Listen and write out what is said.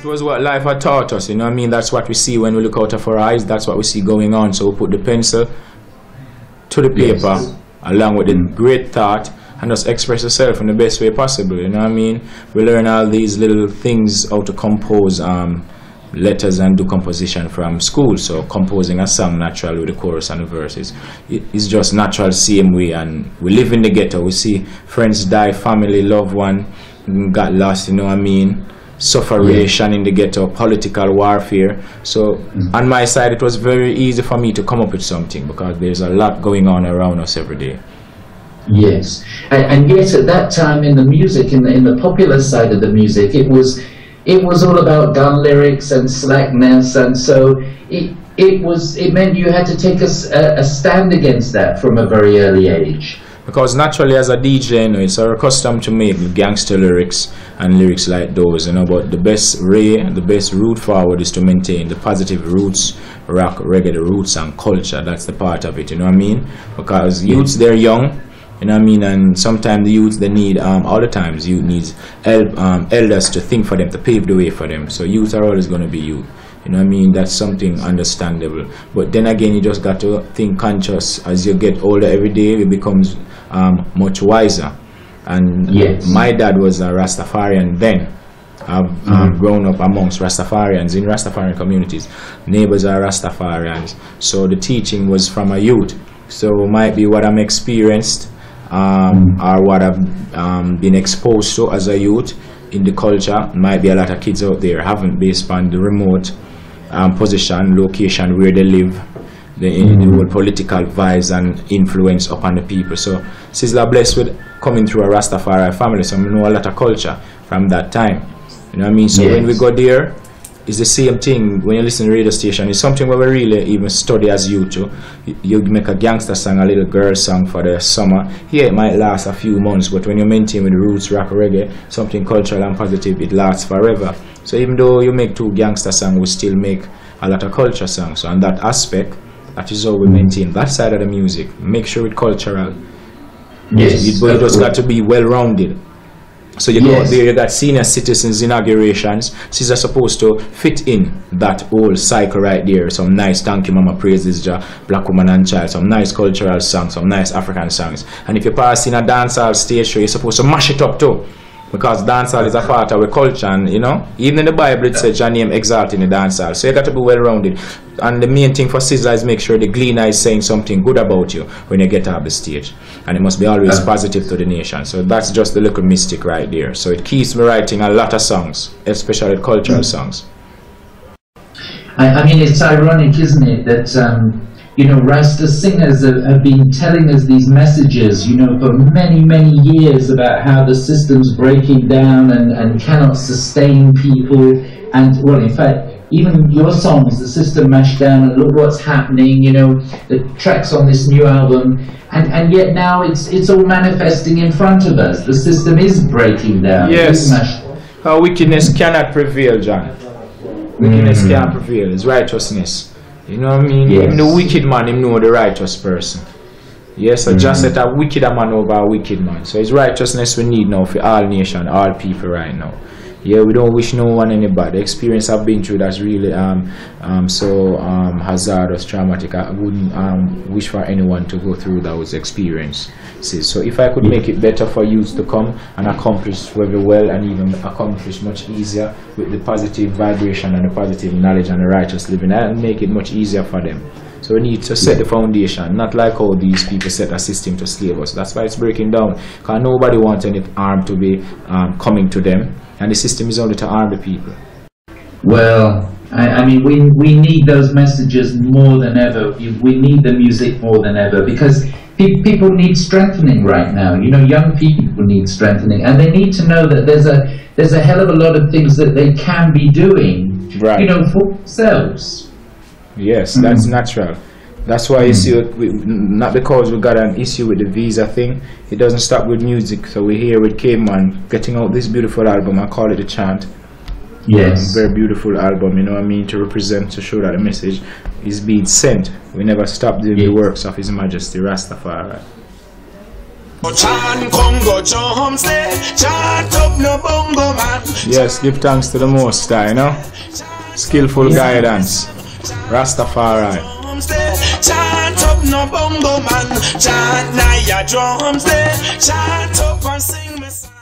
It was what life had taught us, you know what I mean? That's what we see when we look out of our eyes. That's what we see going on. So we put the pencil to the paper, along with the great thought, and just express yourself in the best way possible, you know what I mean? We learn all these little things, how to compose letters and do composition from school. So composing a song naturally with the chorus and the verses, it's just natural same way. And we live in the ghetto, we see friends die, family, loved one got lost, you know what I mean? Sufferation in the ghetto, political warfare. So on my side, it was very easy for me to come up with something, because there's a lot going on around us every day. Yes, and yet at that time in the music, in the popular side of the music, it was all about gun lyrics and slackness, and so it meant you had to take a stand against that from a very early age. Because naturally, as a DJ, you know, it's our custom to make gangster lyrics and lyrics like those, you know. But the best route forward is to maintain the positive roots, rock, reggae, the roots and culture. That's the part of it, you know what I mean? Because youths, they're young, you know what I mean, and sometimes the youth, they need all the times youth needs help, elders to think for them, to pave the way for them. So youth are always going to be youth, you know what I mean? That's something understandable. But then again, you just got to think conscious. As you get older every day, it becomes much wiser. And my dad was a Rastafarian then. I've grown up amongst Rastafarians in Rastafarian communities. Neighbors are Rastafarians, so the teaching was from a youth. So it might be what I'm experienced or what I've been exposed to as a youth in the culture. Might be a lot of kids out there haven't, based on the remote position, location where they live, the whole political vibes and influence upon the people. So Sizzla blessed with coming through a Rastafari family, so I know a lot of culture from that time, you know what I mean? So when we go there, it's the same thing. When you listen to the radio station, it's something where we really even study as youth. You make a gangster song, a little girl song for the summer. Here it might last a few months, but when you maintain with the roots, rock, reggae, something cultural and positive, it lasts forever. So even though you make two gangster songs, we still make a lot of culture songs. So on that aspect, that is how we maintain that side of the music. Make sure it's cultural. Yes, but you just got to be well-rounded. So you go out there, you got senior citizens inaugurations. Sizzla supposed to fit in that whole cycle right there. Some nice thank you mama praises, black woman and child, some nice cultural songs, some nice African songs. And if you pass in a dancehall stage show, you're supposed to mash it up too, because dancehall is a part of our culture. And you know, even in the Bible it says your name exalted in the dancehall. So you got to be well-rounded. And the main thing for Sizzla is make sure the gleaner is saying something good about you when you get off the stage, and it must be always positive to the nation. So that's just the little mystic right there. So it keeps me writing a lot of songs, especially cultural songs. I mean, it's ironic, isn't it, that you know, Rasta singers have been telling us these messages, you know, for many, many years about how the system's breaking down and cannot sustain people. And, well, in fact, even your songs, the system mashed down, and look what's happening, you know, the tracks on this new album, and yet now it's all manifesting in front of us. The system is breaking down. Yes. Wickedness cannot prevail, John. Wickedness can't prevail. It's righteousness. You know what I mean? Even the wicked man, him know the righteous person. Yes, so just set a wicked man over a wicked man. So it's righteousness we need now for all nation, all people right now. Yeah, we don't wish no one any bad. The experience I've been through, that's really so hazardous, traumatic. I wouldn't wish for anyone to go through those experiences. So if I could make it better for youth to come and accomplish very well, and even accomplish much easier with the positive vibration and the positive knowledge and the righteous living, I'll make it much easier for them. So we need to set the foundation, not like how these people set a system to slave us. That's why it's breaking down, because nobody wants any harm to be coming to them. And the system is only to harm the people. Well, I mean, we need those messages more than ever. We need the music more than ever, because people need strengthening right now. You know, young people need strengthening, and they need to know that there's a hell of a lot of things that they can be doing, you know, for themselves. Yes, that's natural. That's why you see, not because we got an issue with the visa thing, it doesn't stop with music. So we're here with K-Man getting out this beautiful album. I call it a Chant. Yes. Very beautiful album, you know what I mean, to represent, to show that the message is being sent. We never stop doing the works of His Majesty Rastafari. Chant Congo Chomse, chant up no bongo man. Yes, give thanks to the Most High, you know. Skillful guidance. Rastafari. Chant up no bongo man, chant na your drums there. Chant up and sing me.